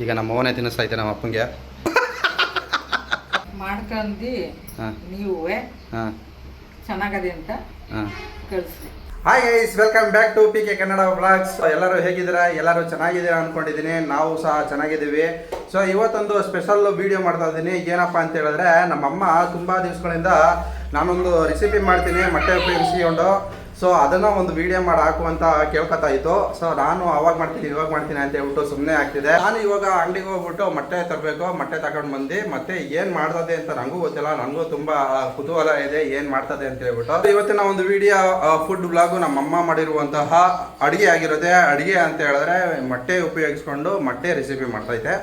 ಈಗ ನಮ್ಮ ಅವನೇ ತಿನ್ನಿಸ್ತಾ ಐತೆ ನಮ್ಮ ಅಪ್ಪಂಗೆ ಮಾಡ್ಕೊಂಡು ನೀವು ಚೆನ್ನಾಗದೆ ಅಂತ ಕಳಿಸಿ. Hi guys, welcome back to P K Kannada vlogs. ಎಲ್ಲರೂ ಹೇಗಿದ್ದೀರಾ? ಎಲ್ಲರೂ ಚೆನ್ನಾಗಿದ್ದೀರಾ ಅಂದ್ಕೊಂಡಿದ್ದೀನಿ. ನಾವು ಸಹ ಚೆನ್ನಾಗಿದ್ದೀವಿ. ಸೊ ಇವತ್ತೊಂದು ಸ್ಪೆಷಲ್ ವಿಡಿಯೋ ಮಾಡ್ತಾ ಇದ್ದೀನಿ. ಏನಪ್ಪ ಅಂತ ಹೇಳಿದ್ರೆ, ನಮ್ಮಮ್ಮ ತುಂಬ ದಿವಸಗಳಿಂದ ನಾನೊಂದು ರೆಸಿಪಿ ಮಾಡ್ತೀನಿ ಮೊಟ್ಟೆ ಉಪಯೋಗಿಸಿಕೊಂಡು. ಸೊ ಅದನ್ನು ಒಂದು ವಿಡಿಯೋ ಮಾಡಿ ಹಾಕು ಅಂತ ಕೇಳ್ಕೊತಾ ಇತ್ತು. ಸೊ ನಾನು ಅವಾಗ ಮಾಡ್ತೀನಿ ಇವಾಗ ಮಾಡ್ತೀನಿ ಅಂತ ಹೇಳ್ಬಿಟ್ಟು ಸುಮ್ಮನೆ ಆಗ್ತಿದೆ. ನಾನು ಇವಾಗ ಅಂಗಡಿಗೆ ಹೋಗ್ಬಿಟ್ಟು ಮೊಟ್ಟೆ ತರಬೇಕು. ಮೊಟ್ಟೆ ತಗೊಂಡು ಬಂದು ಮತ್ತೆ ಏನು ಮಾಡ್ತದೆ ಅಂತ ನನಗೂ ಗೊತ್ತಿಲ್ಲ. ನನಗೂ ತುಂಬ ಕುತೂಹಲ ಇದೆ ಏನು ಮಾಡ್ತದೆ ಅಂತ ಹೇಳ್ಬಿಟ್ಟು. ಇವತ್ತಿನ ಒಂದು ವಿಡಿಯೋ ಫುಡ್ ಬ್ಲಾಗು ನಮ್ಮಮ್ಮ ಮಾಡಿರುವಂತಹ ಅಡುಗೆ ಆಗಿರುತ್ತೆ. ಅಡುಗೆ ಅಂತ ಹೇಳಿದ್ರೆ ಮೊಟ್ಟೆ ಉಪಯೋಗಿಸ್ಕೊಂಡು ಮೊಟ್ಟೆ ರೆಸಿಪಿ ಮಾಡ್ತೈತೆ.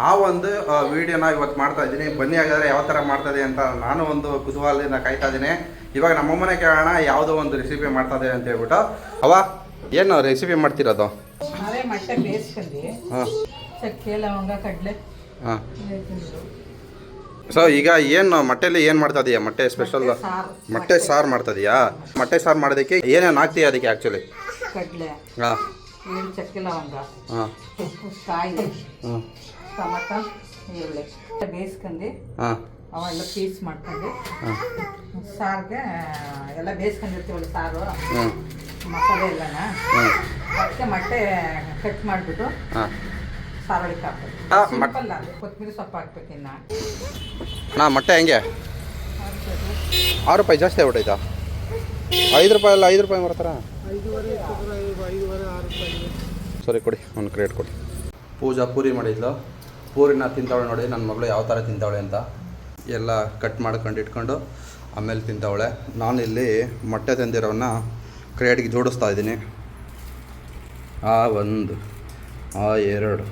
ಆ ಒಂದು ವಿಡಿಯೋನ ಇವತ್ತು ಮಾಡ್ತಾ ಇದ್ದೀನಿ. ಬನ್ನಿ ಹಾಗಾದರೆ ಯಾವ ಥರ ಮಾಡ್ತದೆ ಅಂತ ನಾನು ಒಂದು ಕುತೂಹಲದಿಂದ ಕಾಯ್ತಾ ಇದ್ದೀನಿ. ಇವಾಗ ನಮ್ಮಮ್ಮನೇ ಕೇಳೋಣ ಯಾವುದೋ ಒಂದು ರೆಸಿಪಿ ಮಾಡ್ತದೆ ಅಂತ ಹೇಳ್ಬಿಟ್ಟು. ಅವ ಏನು ರೆಸಿಪಿ ಮಾಡ್ತಿರೋದು? ನಾವೇ ಮೊಟ್ಟೆ ಬೇಯಿಸ್ಕೊಂಡು ಚಕ್ಕೆ ಲವಂಗ ಕಡಲೆ. ಹಾಂ. ಸೊ ಈಗ ಏನು ಮೊಟ್ಟೆಲಿ ಏನು ಮಾಡ್ತಾ ಇದೀಯಾ? ಮೊಟ್ಟೆ ಸ್ಪೆಷಲ್ ಮೊಟ್ಟೆ ಸಾರು ಮಾಡ್ತಾ ಇದೀಯಾ? ಮೊಟ್ಟೆ ಸಾರು ಮಾಡೋದಕ್ಕೆ ಏನೇನು ಹಾಕ್ತೀಯ ಅದಕ್ಕೆ ಆ್ಯಕ್ಚುಲಿ? ಕಡಲೆ, ಹಾಂ, ಚಕ್ಕೆ ಲವಂಗ, ಹಾಂ, ಕಾಯಿ, ಹ್ಞೂ, ಟೊಮಟೊ, ಈರುಳ್ಳಿ ಬೇಯಿಸ್ಕೊಂಡು ಹಾಂ, ಅವೆಲ್ಲ ಪೀಸ್ ಮಾಡ್ಕೊಂಡು ಹಾಂ, ಸಾರಿಗೆ ಎಲ್ಲ ಬೇಯಿಸ್ಕೊಂಡಿರ್ತೀವಲ್ಲ ಸಾರು ಹ್ಞೂ, ಮಸಾಲೆ ಎಲ್ಲನ ಹ್ಞೂ, ಅದಕ್ಕೆ ಮೊಟ್ಟೆ ಕಟ್ ಮಾಡಿಬಿಟ್ಟು ಹಾಂ, ಸಾರೊಳಗೆ ಹಾಕ್ಬೇಕು. ಸಿಂಪಲ್ ಅದು ಕೊತ್ತಂಬರಿ ಸೊಪ್ಪು ಹಾಕ್ಬೇಕು. ಇನ್ನು ಅಣ್ಣ ಮೊಟ್ಟೆ ಹೆಂಗೆ? 6 ರೂಪಾಯಿ ಜಾಸ್ತಿ ಆಗ್ಬಿಟ್ಟೈತಾ? 5 ರೂಪಾಯಿ ಅಲ್ಲ, 5 ರೂಪಾಯಿ ಮಾಡ್ತಾರಾ? 5.5, 6 ಸರಿ ಕೊಡಿ, ಒಂದು ಕ್ರೇಟ್ ಕೊಡಿ. ಪೂಜಾ ಪೂರಿ ಮಾಡಿದ್ಲು. ಪೂರಿನ ತಿಂತಾವಳೆ ನೋಡಿ ನನ್ನ ಮಗಳು ಯಾವ ಥರ ತಿಂತಾವಳೆ ಅಂತ. ಎಲ್ಲ ಕಟ್ ಮಾಡ್ಕೊಂಡು ಇಟ್ಕೊಂಡು ಆಮೇಲೆ ತಿಂತಾವಳೆ. ನಾನು ಇಲ್ಲಿ ಮೊಟ್ಟೆ ತಂದಿರೋವನ್ನ ಕ್ರೇಟ್ಗೆ ಜೋಡಿಸ್ತಾ ಇದ್ದೀನಿ. ಆ 1, ಆ 2,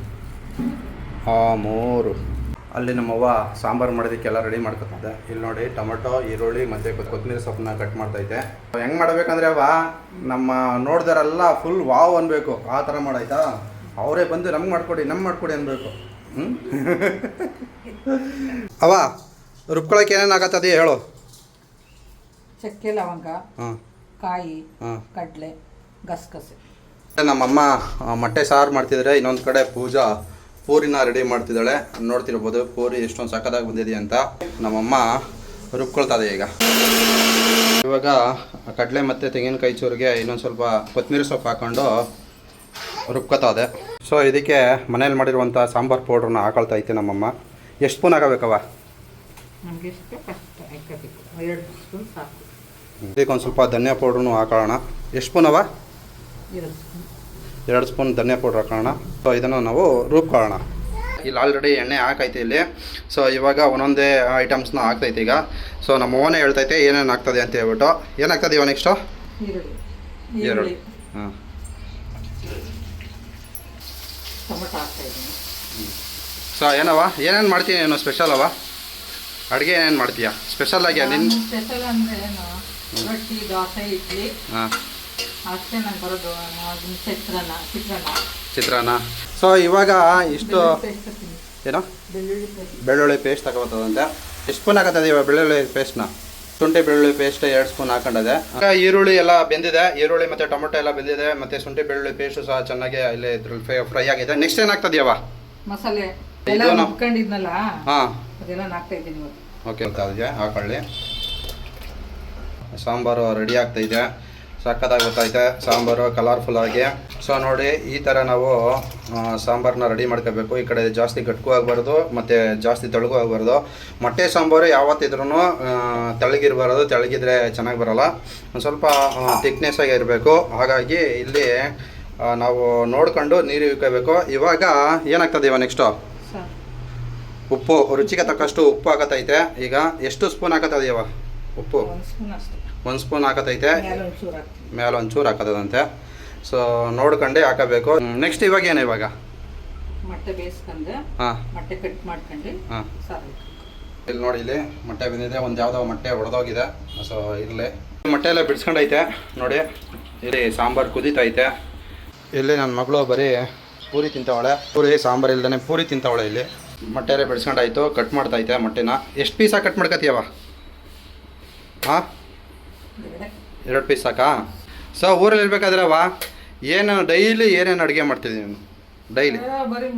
ಆ 3. ಅಲ್ಲಿ ನಮ್ಮವ್ವ ಸಾಂಬಾರು ಮಾಡೋದಕ್ಕೆಲ್ಲ ರೆಡಿ ಮಾಡ್ಕೊತದೆ. ಇಲ್ಲಿ ನೋಡಿ ಟೊಮೆಟೊ, ಈರುಳ್ಳಿ ಮತ್ತು ಕೊತ್ತಂಬರಿ ಸೊಪ್ಪನ್ನ ಕಟ್ ಮಾಡ್ತೈತೆ. ಹೆಂಗೆ ಮಾಡಬೇಕಂದ್ರೆ ಅವ ನಮ್ಮ ನೋಡ್ದಾರೆಲ್ಲ ಫುಲ್ ವಾವ್ ಅನ್ಬೇಕು. ಆ ಥರ ಮಾಡಾಯ್ತಾ? ಅವರೇ ಬಂದು ನಮ್ಗೆ ಮಾಡ್ಕೊಡಿ ಅನ್ಬೇಕು. ಹ್ಞೂ ಅವ ರುಬ್ಕೊಳಕ್ಕೆ ಏನೇನು ಆಗತ್ತದ ಹೇಳು. ಚಕ್ಕೆ ಲವಂಗ, ಹಾಂ, ಕಾಯಿ, ಹಾಂ, ಕಡಲೆ, ಗಸಗಸೆ. ನಮ್ಮಮ್ಮ ಮೊಟ್ಟೆ ಸಾರು ಮಾಡ್ತಿದ್ದಾರೆ. ಇನ್ನೊಂದು ಕಡೆ ಪೂಜಾ ಪೂರಿನ ರೆಡಿ ಮಾಡ್ತಿದ್ದಾಳೆ. ನೋಡ್ತಿರ್ಬೋದು ಪೂರಿ ಎಷ್ಟೊಂದು ಸಕ್ಕದಾಗಿ ಬಂದಿದೆ ಅಂತ. ನಮ್ಮಮ್ಮ ರುಬ್ಕೊಳ್ತದೆ ಈಗ. ಇವಾಗ ಕಡಲೆ ಮತ್ತು ತೆಂಗಿನಕಾಯಿ ಚೂರಿಗೆ ಇನ್ನೊಂದು ಸ್ವಲ್ಪ ಕೊತ್ತಂಬರಿ ಸೊಪ್ಪು ಹಾಕ್ಕೊಂಡು ರುಬ್ಕೊತದೆ. ಸೊ ಇದಕ್ಕೆ ಮನೇಲಿ ಮಾಡಿರುವಂಥ ಸಾಂಬಾರು ಪೌಡ್ರನ್ನ ಹಾಕೊಳ್ತಾ ಐತೆ ನಮ್ಮಮ್ಮ. ಎಷ್ಟು ಸ್ಪೂನ್ ಹಾಕಬೇಕವ? ನಮಗೆ ಎಷ್ಟು ಕಷ್ಟ ಹಾಕಬೇಕು, 2 ಸ್ಪೂನ್ ಸಾಕು. ಇದಕ್ಕೆ ಒಂದು ಸ್ವಲ್ಪ ಧನಿಯಾ ಪೌಡ್ರನ್ನು ಹಾಕೊಳ್ಳೋಣ. ಎಷ್ಟು ಸ್ಪೂನ್ ಅವ? 2 ಸ್ಪೂನ್. 2 ಸ್ಪೂನ್ ಧನಿಯಾ ಪೌಡ್ರ್ ಹಾಕೋಣ. ಸೊ ಇದನ್ನು ನಾವು ರುಬ್ಕೊಳ್ಳೋಣ. ಇಲ್ಲಿ ಆಲ್ರೆಡಿ ಎಣ್ಣೆ ಹಾಕೈತೆ ಇಲ್ಲಿ. ಸೊ ಇವಾಗ ಒಂದೊಂದೇ ಐಟಮ್ಸ್ನ ಹಾಕ್ತೈತೆ ಈಗ. ಸೊ ನಮ್ಮ ಓನೇ ಹೇಳ್ತೈತೆ ಏನೇನು ಆಗ್ತದೆ ಅಂತ ಹೇಳ್ಬಿಟ್ಟು. ಏನಾಗ್ತದೆ ಇವಾಗ ನೆಕ್ಸ್ಟು? ಈರುಳ್ಳಿ, ಹಾಂ, ಟೊಮಟೊ ಹಾಕ್ತಾಯಿದ್ದೀನಿ. ಸೊ ಏನವ ಏನೇನು ಮಾಡ್ತೀನಿ ಏನು ಸ್ಪೆಷಲ್ ಅವ? ಅಡುಗೆ ಏನೇನು ಮಾಡ್ತೀಯಾ ಸ್ಪೆಷಲಾಗಿ? ನಿನ್ನ ಸ್ಪೆಷಲ್ ಅಂದರೆ ಏನು? ರೊಟ್ಟಿ, ದೋಸೆ, ಇಡ್ಲಿ. ಹಾಂ, ಅಷ್ಟೇ ನಂಗೆ ಬರೋದು. ಚಿತ್ರಾನ್ನ. ಸೊ ಇವಾಗ ಇಷ್ಟು ಏನೋ ಬೆಳ್ಳುಳ್ಳಿ ಪೇಸ್ಟ್ ತಗೋತದಂತೆ. ಎಷ್ಟು ಸ್ಪೂನ್ ಹಾಕತ್ತದೆ ಇವಾಗ ಬೆಳ್ಳುಳ್ಳಿ ಪೇಸ್ಟ್ನ? ಶುಂಠಿ ಬೆಳ್ಳುಳ್ಳಿ ಪೇಸ್ಟ್ 2 ಸ್ಪೂನ್ ಹಾಕೊಂಡಿದೆ. ಈರುಳ್ಳಿ ಎಲ್ಲ ಬೆಂದಿದೆ. ಈರುಳ್ಳಿ ಮತ್ತು ಟೊಮೊಟೊ ಎಲ್ಲ ಬೆಂದಿದೆ. ಮತ್ತು ಶುಂಠಿ ಬೆಳ್ಳುಳ್ಳಿ ಪೇಸ್ಟು ಸಹ ಚೆನ್ನಾಗಿ ಇಲ್ಲಿ ಇದ್ರಲ್ಲಿ ಫ್ರೈ ಆಗಿದೆ. ನೆಕ್ಸ್ಟ್ ಏನಾಗ್ತದೆಯವ? ಮಸಾಲೆ ಎಲ್ಲ ಹಾಕೊಂಡಿದ್ನಲ್ಲ, ಹಾಂ, ಅದೆಲ್ಲ ಹಾಕ್ತಾ ಇದ್ದೀನಿ ಇವತ್ತು. ಓಕೆ, ಅದಕ್ಕೆ ಹಾಕೊಳ್ಳಿ. ಸಾಂಬಾರು ರೆಡಿ ಆಗ್ತೈತೆ. ಸಕ್ಕತ್ತಾಗಿ ಗೊತ್ತೈತೆ ಸಾಂಬಾರು ಕಲರ್ಫುಲ್ಲಾಗಿ. ಸೊ ನೋಡಿ ಈ ಥರ ನಾವು ಸಾಂಬಾರನ್ನ ರೆಡಿ ಮಾಡ್ಕೋಬೇಕು. ಈ ಕಡೆ ಜಾಸ್ತಿ ಗಟ್ಗೂ ಆಗಬಾರ್ದು ಮತ್ತು ಜಾಸ್ತಿ ತೆಳಗೂ ಆಗಬಾರ್ದು. ಮೊಟ್ಟೆ ಸಾಂಬಾರು ಯಾವತ್ತಿದ್ರೂ ತೆಳಗಿರಬಾರ್ದು. ತೆಳಗಿದ್ರೆ ಚೆನ್ನಾಗಿ ಬರೋಲ್ಲ. ಒಂದು ಸ್ವಲ್ಪ ಥಿಕ್ನೆಸ್ ಆಗಿ ಇರಬೇಕು. ಹಾಗಾಗಿ ಇಲ್ಲಿ ನಾವು ನೋಡ್ಕೊಂಡು ನೀರು ಇಕ್ಕೋಬೇಕು. ಇವಾಗ ಏನಾಗ್ತದೆ ಇವಾಗ ನೆಕ್ಸ್ಟು? ಉಪ್ಪು ರುಚಿಗೆ ತಕ್ಕಷ್ಟು ಉಪ್ಪು ಹಾಕತೈತೆ. ಈಗ ಎಷ್ಟು ಸ್ಪೂನ್ ಹಾಕತ್ತದ ಇವಾಗ ಉಪ್ಪು? 1 ಸ್ಪೂನ್ ಅಷ್ಟೇ. 1 ಸ್ಪೂನ್ ಹಾಕತೈತೆ. ಮೇಲೆ ಒಂಚೂರು ಹಾಕದಂತೆ. ಸೊ ನೋಡ್ಕೊಂಡೆ ಹಾಕಬೇಕು. ನೆಕ್ಸ್ಟ್ ಇವಾಗ ಏನು ಇವಾಗ? ಮೊಟ್ಟೆ ಬೇಯಿಸ್ಕೊಂಡು, ಹಾಂ, ಮೊಟ್ಟೆ ಕಟ್ ಮಾಡ್ಕೊಂಡು, ಹಾಂ, ಸಾರು. ಇಲ್ಲಿ ನೋಡಿ, ಇಲ್ಲಿ ಮೊಟ್ಟೆ ಬಂದಿದೆ. ಒಂದು ಯಾವುದೋ ಮೊಟ್ಟೆ ಹೊಡೆದೋಗಿದೆ. ಸೊ ಇರಲಿ, ಮೊಟ್ಟೆ ಎಲ್ಲ ಬಿಡಿಸ್ಕೊಂಡೈತೆ ನೋಡಿ. ಇಲ್ಲಿ ಸಾಂಬಾರು ಕುದೀತೈತೆ. ಇಲ್ಲಿ ನನ್ನ ಮಗಳು ಬರೀ ಪೂರಿ ತಿಂತಾವಳೆ. ಪೂರಿ ಸಾಂಬಾರು ಇಲ್ದೇ ಪೂರಿ ತಿಂತಾವಳೆ. ಇಲ್ಲಿ ಮೊಟ್ಟೆ ಎಲ್ಲ ಬಿಡಿಸ್ಕೊಂಡಾಯ್ತು. ಕಟ್ ಮಾಡ್ತೈತೆ ಮೊಟ್ಟೆನ. ಎಷ್ಟು ಪೀಸಾಗಿ ಕಟ್ ಮಾಡ್ಕೊತೀಯವ? ಹಾಂ, 2 ಪೀಸ್ ಸಾಕಾ? ಸೊ ಊರಲ್ಲಿ ಇರ್ಬೇಕಾದ್ರೆ ಅವ ಏನು ಡೈಲಿ ಏನೇನು ಅಡುಗೆ ಮಾಡ್ತಿದ್ದೀನಿ ನೀನು? ಡೈಲಿ ಬರೀ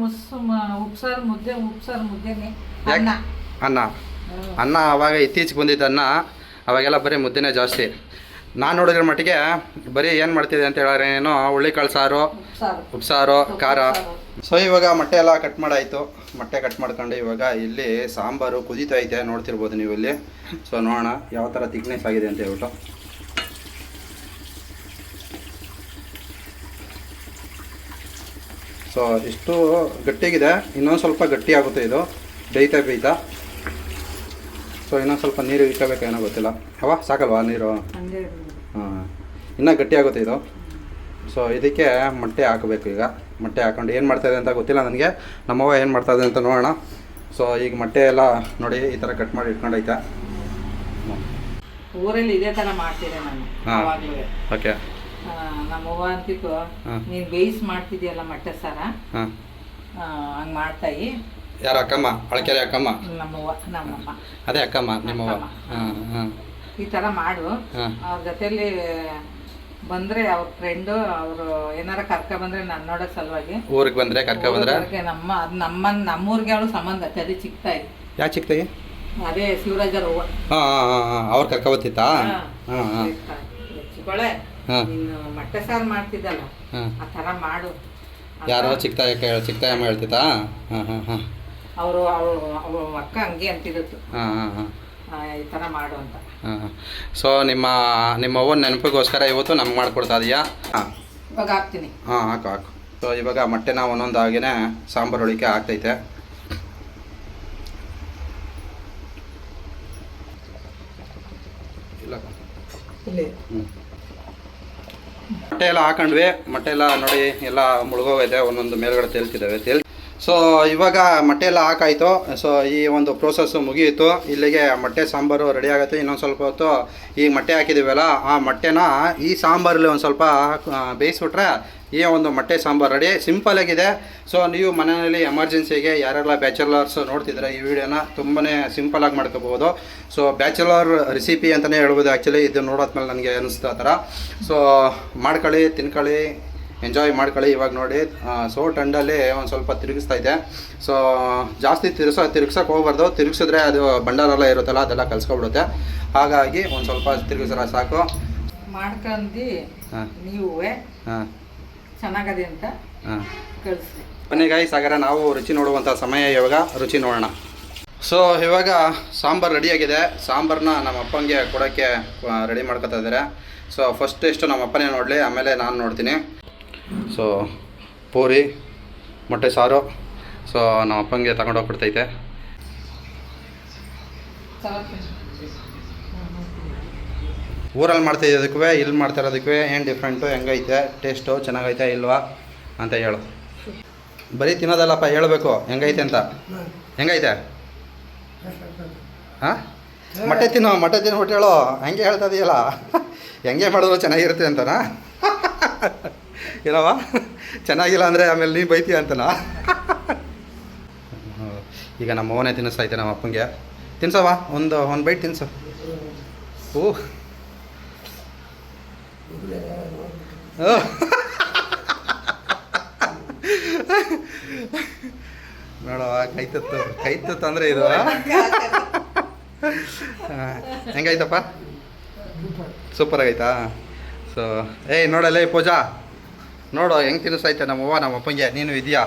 ಉಪ್ಸಾರು ಮುದ್ದೆನೆ ಯಾಕೆ ಅನ್ನ ಅನ್ನ ಅವಾಗ ಇತ್ತೀಚೆಗೆ ಬಂದಿದ್ದ ಅನ್ನ ಅವಾಗೆಲ್ಲ ಬರೀ ಮುದ್ದೆನೇ ಜಾಸ್ತಿ. ನಾನು ನೋಡಿದ್ರ ಮಟ್ಟಿಗೆ ಬರೀ ಏನು ಮಾಡ್ತಿದ್ದೆ ಅಂತ ಹೇಳಿದ್ರೆ ಏನೋ ಹುಳ್ಳಿಕಾಳು ಸಾರು, ಉಪ್ಸಾರು, ಖಾರ. ಸೊ ಇವಾಗ ಮೊಟ್ಟೆ ಎಲ್ಲ ಕಟ್ ಮಾಡಾಯಿತು. ಮೊಟ್ಟೆ ಕಟ್ ಮಾಡ್ಕೊಂಡು ಇವಾಗ ಇಲ್ಲಿ ಸಾಂಬಾರು ಕುದೀತಾ ಐತೆ, ನೋಡ್ತಿರ್ಬೋದು ನೀವು ಇಲ್ಲಿ. ಸೊ ನೋಡೋಣ ಯಾವ ಥರ ಥಿಕ್ನೆಸ್ ಆಗಿದೆ ಅಂತ ಹೇಳ್ಬಿಟ್ಟು. ಸೊ ಇಷ್ಟು ಗಟ್ಟಿಗಿದೆ, ಇನ್ನೊಂದು ಸ್ವಲ್ಪ ಗಟ್ಟಿ ಆಗುತ್ತೆ ಇದು ಬೇಯ್ತಾ. ಸೊ ಇನ್ನೊಂದು ಸ್ವಲ್ಪ ನೀರು ಇಟ್ಕೋಬೇಕೇನೋ ಗೊತ್ತಿಲ್ಲ. ಸಾಕಲ್ವಾ ನೀರು? ಹಾಂ, ಇನ್ನೂ ಗಟ್ಟಿ ಆಗುತ್ತೆ ಇದು. ಸೊ ಇದಕ್ಕೆ ಮೊಟ್ಟೆ ಹಾಕಬೇಕು. ಈಗ ಮೊಟ್ಟೆ ಹಾಕೊಂಡು ಏನು ಮಾಡ್ತಾಯಿದೆ ಅಂತ ಗೊತ್ತಿಲ್ಲ ನನಗೆ. ನಮ್ಮವ್ವ ಏನು ಮಾಡ್ತಾಯಿದೆ ಅಂತ ನೋಡೋಣ. ಸೊ ಈಗ ಮೊಟ್ಟೆ ಎಲ್ಲ ನೋಡಿ ಈ ಥರ ಕಟ್ ಮಾಡಿ ಇಟ್ಕೊಂಡೈತೆ. ಊರಲ್ಲಿ ಇದೇ ಥರ ಮಾಡ್ತಿದ್ದೆ ನಾನು. ಓಕೆ. ನಮ್ಮವ್ವ ಅಂತಿತ್ತು, ನೀನು ಬೇಯಿಸಿ ಮಾಡ್ತಿದ್ಯಲ್ಲ ಮೊಟ್ಟೆ ಸಾರ, ಹಂಗೆ ಮಾಡ್ತಾಯಿ. ಯಾರು ಅಕ್ಕಮ್ಮ? ಅಳಕೆರೆ ಅಕ್ಕಮ್ಮ? ನಮ್ಮಮ್ಮ. ಅದೇ ಅಕ್ಕಮ್ಮ ನಿಮ್ಮವ್ವ. ಈ ಥರ ಮಾಡು. ಅವ್ರ ಜೊತೆಲಿ ಬಂದರೆ ಅವ್ರ ಫ್ರೆಂಡು ಅವರು ಏನಾರ ಬಂದರೆ ನನ್ನ ನೋಡೋ ಸಲುವಾಗಿ ಊರಿಗೆ ಬಂದರೆ ಬಂದರೆ ನಮ್ಮೂರಿಗೆ ಅವಳು ಸಂಬಂಧ ಅದೇ ಚಿಕ್ತಾಯಿ. ಯಾಕೆ ಚಿಕ್ತಾಯಿ? ಅದೇ ಶಿವರಾಜರ ಹೂವು. ಅವ್ರು ಕರ್ಕೊಬತ್ತಿತ್ತಾ? ಚಿಕ್ಕೋಳೆ, ನೀನು ಮೊಟ್ಟೆ ಸಾರು ಮಾಡ್ತಿದ್ದಲ್ಲ ಆ ಥರ ಮಾಡು. ಯಾರೋ ಚಿಕ್ತಾಯಮ್ಮ ಹೇಳ್ತಿತ್ತಾ? ಅವರು ಅಕ್ಕ ಹಂಗೆ ಅಂತಿದ್ದು, ಈ ಥರ ಮಾಡು ಅಂತ. ಸೊ ನಿಮ್ಮ ಅವ್ವನ ನೆನಪಿಗೋಸ್ಕರ ಇವತ್ತು ನಮ್ಗೆ ಮಾಡ್ಕೊಡ್ತಾ ಇದೀಯಾ? ಇವಾಗ ಹಾಕ್ತೀನಿ. ಹಾಕು. ಸೊ ಇವಾಗ ಮೊಟ್ಟೆನ ಒಂದೊಂದಾಗಿನೇ ಸಾಂಬಾರು ಒಳಿಕೆ ಆಗ್ತೈತೆ. ಮೊಟ್ಟೆ ಎಲ್ಲ ಹಾಕೊಂಡ್ವಿ. ಮೊಟ್ಟೆ ಎಲ್ಲ ನೋಡಿ ಎಲ್ಲ ಮುಳುಗೋಗೈತೆ, ಒಂದೊಂದು ಮೇಲ್ಗಡೆ ತೇಲ್ತಿದ್ದಾವೆ. ಸೊ ಇವಾಗ ಮೊಟ್ಟೆ ಎಲ್ಲ ಹಾಕಾಯಿತು. ಸೊ ಈ ಒಂದು ಪ್ರೋಸೆಸ್ಸು ಮುಗಿಯಿತು. ಇಲ್ಲಿಗೆ ಮೊಟ್ಟೆ ಸಾಂಬಾರು ರೆಡಿ ಆಗುತ್ತೆ. ಇನ್ನೊಂದು ಸ್ವಲ್ಪ ಹೊತ್ತು ಈಗ ಮೊಟ್ಟೆ ಹಾಕಿದ್ದೀವಲ್ಲ, ಆ ಮೊಟ್ಟೆನ ಈ ಸಾಂಬಾರಲ್ಲಿ ಒಂದು ಸ್ವಲ್ಪ ಬೇಯಿಸ್ಬಿಟ್ರೆ ಈ ಒಂದು ಮೊಟ್ಟೆ ಸಾಂಬಾರು ರೆಡಿ. ಸಿಂಪಲ್ ಆಗಿದೆ. ಸೊ ನೀವು ಮನೆಯಲ್ಲಿ ಎಮರ್ಜೆನ್ಸಿಗೆ ಯಾರೆಲ್ಲ ಬ್ಯಾಚುಲರ್ಸ್ ನೋಡ್ತಿದ್ರೆ ಈ ವಿಡಿಯೋನ ತುಂಬಾ ಸಿಂಪಲಾಗಿ ಮಾಡ್ಕೋಬೋದು. ಸೊ ಬ್ಯಾಚುಲರ್ ರೆಸಿಪಿ ಅಂತಲೇ ಹೇಳ್ಬೋದು ಆ್ಯಕ್ಚುಲಿ. ಇದು ನೋಡೋದ್ಮೇಲೆ ನನಗೆ ಅನ್ನಿಸ್ತಾ ಆ ಥರ. ಸೊ ಮಾಡ್ಕೊಳ್ಳಿ, ತಿನ್ಕೊಳ್ಳಿ, ಎಂಜಾಯ್ ಮಾಡ್ಕೊಳ್ಳಿ. ಇವಾಗ ನೋಡಿ ಸೊ ಟಂಡಲ್ಲಿ ಒಂದು ಸ್ವಲ್ಪ ತಿರುಗಿಸ್ತಾ ಇದೆ. ಸೊ ಜಾಸ್ತಿ ತಿರುಗ್ಸೋಕೆ ಹೋಗ್ಬಾರ್ದು. ತಿರುಗಿಸಿದ್ರೆ ಅದು ಬಂಡಾರೆಲ್ಲ ಇರುತ್ತಲ್ಲ ಅದೆಲ್ಲ ಕಲ್ಸ್ಕೊಬಿಡುತ್ತೆ. ಹಾಗಾಗಿ ಒಂದು ಸ್ವಲ್ಪ ತಿರುಗಿಸ್ರೆ ಸಾಕು. ಮಾಡ್ಕೊಂಡು ನೀವು ಚೆನ್ನಾಗದೆ ಅಂತ ಕಳಿಸಿ. ಬನ್ನಿ ಗೈಸ್, ಹಾಗಾದ್ರೆ ನಾವು ರುಚಿ ನೋಡುವಂಥ ಸಮಯ ಇವಾಗ. ರುಚಿ ನೋಡೋಣ. ಸೊ ಇವಾಗ ಸಾಂಬಾರು ರೆಡಿಯಾಗಿದೆ. ಸಾಂಬಾರನ್ನ ನಮ್ಮ ಅಪ್ಪಂಗೆ ಕೊಡೋಕ್ಕೆ ರೆಡಿ ಮಾಡ್ಕೊತಾ ಇದ್ದಾರೆ. ಸೊ ಫಸ್ಟ್ ಎಷ್ಟು ನಮ್ಮ ಅಪ್ಪನೇ ನೋಡಲಿ, ಆಮೇಲೆ ನಾನು ನೋಡ್ತೀನಿ. ಸೊ ಪೂರಿ ಮೊಟ್ಟೆ ಸಾರು ಸೊ ನಮ್ಮ ಅಪ್ಪಂಗೆ ತಗೊಂಡೋಗ್ಬಿಡ್ತೈತೆ. ಊರಲ್ಲಿ ಮಾಡ್ತಾಯಿದ್ದಕ್ಕೂ ಇಲ್ಲಿ ಮಾಡ್ತಾಯಿರೋದಕ್ಕೂ ಏನು ಡಿಫ್ರೆಂಟು, ಹೆಂಗೈತೆ ಟೇಸ್ಟು, ಚೆನ್ನಾಗೈತೆ ಇಲ್ವಾ ಅಂತ ಹೇಳು. ಬರೀ ತಿನ್ನೋದಲ್ಲಪ್ಪ, ಹೇಳಬೇಕು ಹೆಂಗೈತೆ ಅಂತ. ಹೆಂಗೈತೆ? ಹಾಂ, ಮೊಟ್ಟೆ ತಿನ್ಬಿಟ್ಟು ಹೇಳು. ಹಂಗೆ ಹೇಳ್ತಾ ಇದೆಯಲ್ಲ, ಹೆಂಗೆ ಮಾಡಿದ್ರು ಚೆನ್ನಾಗಿರುತ್ತೆ ಅಂತನಾ? ಏನವ ಚೆನ್ನಾಗಿಲ್ಲ ಅಂದರೆ ಆಮೇಲೆ ನೀನು ಬೈತೀಯ ಅಂತನಾ? ಈಗ ನಮ್ಮ ಅವನೇ ತಿನ್ನಿಸ್ತೈತೆ ನಮ್ಮ ಅಪ್ಪಂಗೆ. ತಿನ್ಸವ, ಒಂದು ಬೈಟ್ ತಿನ್ಸು. ನೋಡವ, ಕೈತತ್ತು ಅಂದರೆ ಇದು. ಹೆಂಗೈತಪ್ಪ? ಸೂಪರ್ ಆಗೈತಾ? ಸೊ ನೋಡಲ್ಲ ಪೂಜಾ, ನೋಡು ಹೆಂಗೆ ತಿನ್ನಿಸ್ತೈತೆ ನಮ್ಮವ್ವ ನಮ್ಮ ಅಪ್ಪಂಗೆ. ನೀನು ಇದೆಯಾ?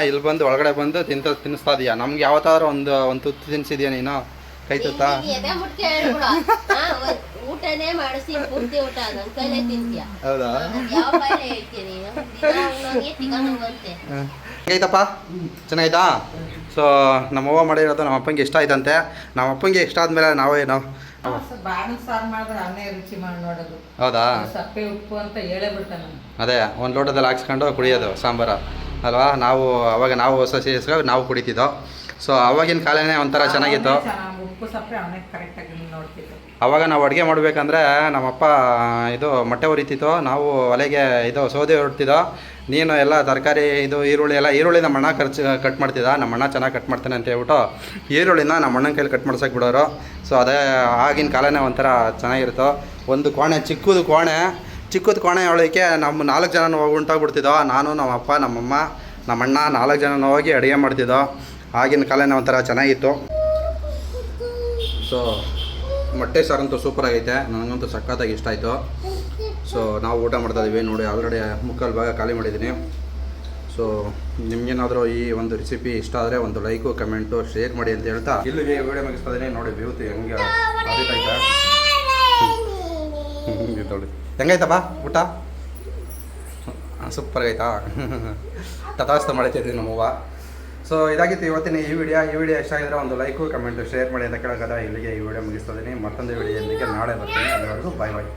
ಇಲ್ಲಿ ಬಂದು ಒಳಗಡೆ ಬಂದು ತಿನ್ನಿಸ್ತಾ ಇದೀಯಾ? ನಮ್ಗೆ ಯಾವತ್ತಾದ್ರೂ ಒಂದು ತುತ್ತು ತಿನ್ನಿಸಿದ್ಯಾ ನೀನು? ಕೈ ತುತ್ತಾ? ಹೌದಾ? ಹೆಂಗೈತಪ್ಪ? ಚೆನ್ನಾಯ್ತಾ? ಸೊ ನಮ್ಮವ್ವ ಮಾಡಿರೋದು ನಮ್ಮ ಅಪ್ಪಂಗೆ ಇಷ್ಟ ಆಯ್ತಂತೆ. ನಮ್ಮ ಅಪ್ಪಂಗೆ ಇಷ್ಟ ಆದ್ಮೇಲೆ ನಾವೇನು ಹೌದಾ? ಸಪ್ಪೆ ಉಪ್ಪು ಅಂತ ಹೇಳೇ ಬಿಡ್ತಾನೆ. ಅದೇ ಒಂದು ಲೋಟದಲ್ಲಿ ಹಾಕ್ಸ್ಕೊಂಡು ಕುಡಿಯೋದು ಸಾಂಬಾರು ಅಲ್ವಾ? ನಾವು ಹೊಸ ಸೇರಿಸ್ಕೊಂಡು ನಾವು ಕುಡಿತಿದ್ದೋ. ಸೊ ಅವಾಗಿನ ಕಾಲನೇ ಒಂಥರ ಚೆನ್ನಾಗಿತ್ತು. ಉಪ್ಪು ಸಪ್ಪೆ ಅವನೇ ಕರೆಕ್ಟಾಗಿ ನೋಡ್ತಿದ್ದು. ಅವಾಗ ನಾವು ಅಡುಗೆ ಮಾಡಬೇಕಂದ್ರೆ ನಮ್ಮಪ್ಪ ಇದು ಮೊಟ್ಟೆ ಉರಿತಿತ್ತು, ನಾವು ಒಲೆಗೆ ಇದು ಸೌದೆ ಹೊಡ್ತಿದ್ದೋ. ನೀನು ಎಲ್ಲ ತರಕಾರಿ ಈರುಳ್ಳಿ ನಮ್ಮ ಅಣ್ಣ ಕಟ್ ಮಾಡ್ತಿದ್ದ. ನಮ್ಮ ಅಣ್ಣ ಚೆನ್ನಾಗಿ ಕಟ್ ಮಾಡ್ತಾನೆ ಅಂತ ಹೇಳ್ಬಿಟ್ಟು ಈರುಳ್ಳಿನ ನಮ್ಮ ಅಣ್ಣನ ಕೈಲಿ ಕಟ್ ಮಾಡ್ಸೋಕೆ ಬಿಡೋರು. ಸೊ ಅದೇ ಆಗಿನ ಕಾಲನೇ ಒಂಥರ ಚೆನ್ನಾಗಿರುತ್ತೋ. ಒಂದು ಚಿಕ್ಕದು ಕೋಣೆ ಒಳಕ್ಕೆ ನಮ್ಮ 4 ಜನ ಹೊಂಟೋಗ್ಬಿಡ್ತಿದ್ದೋ. ನಾನು, ನಮ್ಮಪ್ಪ, ನಮ್ಮಮ್ಮ, ನಮ್ಮ ಅಣ್ಣ 4 ಜನ ಹೋಗಿ ಅಡುಗೆ ಮಾಡ್ತಿದ್ದೋ. ಆಗಿನ ಕಾಲನೇ ಒಂಥರ ಚೆನ್ನಾಗಿತ್ತು. ಸೊ ಮೊಟ್ಟೆ ಸಾರಂತೂ ಸೂಪರಾಗೈತೆ, ನನಗಂತೂ ಸಖತ್ತಾಗಿ ಇಷ್ಟ ಆಯಿತು. ಸೊ ನಾವು ಊಟ ಮಾಡ್ತಾಯಿದ್ದೀವಿ ನೋಡಿ, ಆಲ್ರೆಡಿ ಮುಕ್ಕಾಲು ಭಾಗ ಖಾಲಿ ಮಾಡಿದ್ದೀನಿ. ಸೊ ನಿಮ್ಗೇನಾದರೂ ಈ ಒಂದು ರೆಸಿಪಿ ಇಷ್ಟ ಆದರೆ ಒಂದು ಲೈಕು ಕಮೆಂಟು ಶೇರ್ ಮಾಡಿ ಅಂತ ಹೇಳ್ತಾ ಇಲ್ಲಿಗೆ ವಿಡಿಯೋ ಮುಗಿಸ್ತಾ ಇದ್ದೀನಿ. ನೋಡಿ ಬ್ಯೂಟಿ ಹೆಂಗೆ ಅದಿತಾಯ್ತಾ ನೋಡಿ ಹೆಂಗಾಯ್ತಪ್ಪ ಊಟ? ಸೂಪರಾಗೈತಾ? ತಥಾಸ್ತು ಮಾಡಿತಿದ್ವಿ ನಮ್ಮವ್ವ. ಸೊ ಇದಾಗಿತ್ತು ಇವತ್ತಿನ ಈ ವಿಡಿಯೋ ಇಷ್ಟ ಆಗಿದ್ರೆ ಒಂದು ಲೈಕು ಕಮೆಂಟು ಶೇರ್ ಮಾಡಿ ಅಂತ ಕೇಳೋಕ್ಕದ ಇಲ್ಲಿಗೆ ಈ ವಿಡಿಯೋ ಮುಗಿಸ್ತಾ ಇದ್ದೀನಿ. ಮತ್ತೊಂದು ವಿಡಿಯೋದೊಂದಿಗೆ ನಾಳೆ ಬರ್ತೀನಿ. ಅಲ್ಲಿವರೆಗೂ ಬಾಯ್ ಬಾಯ್.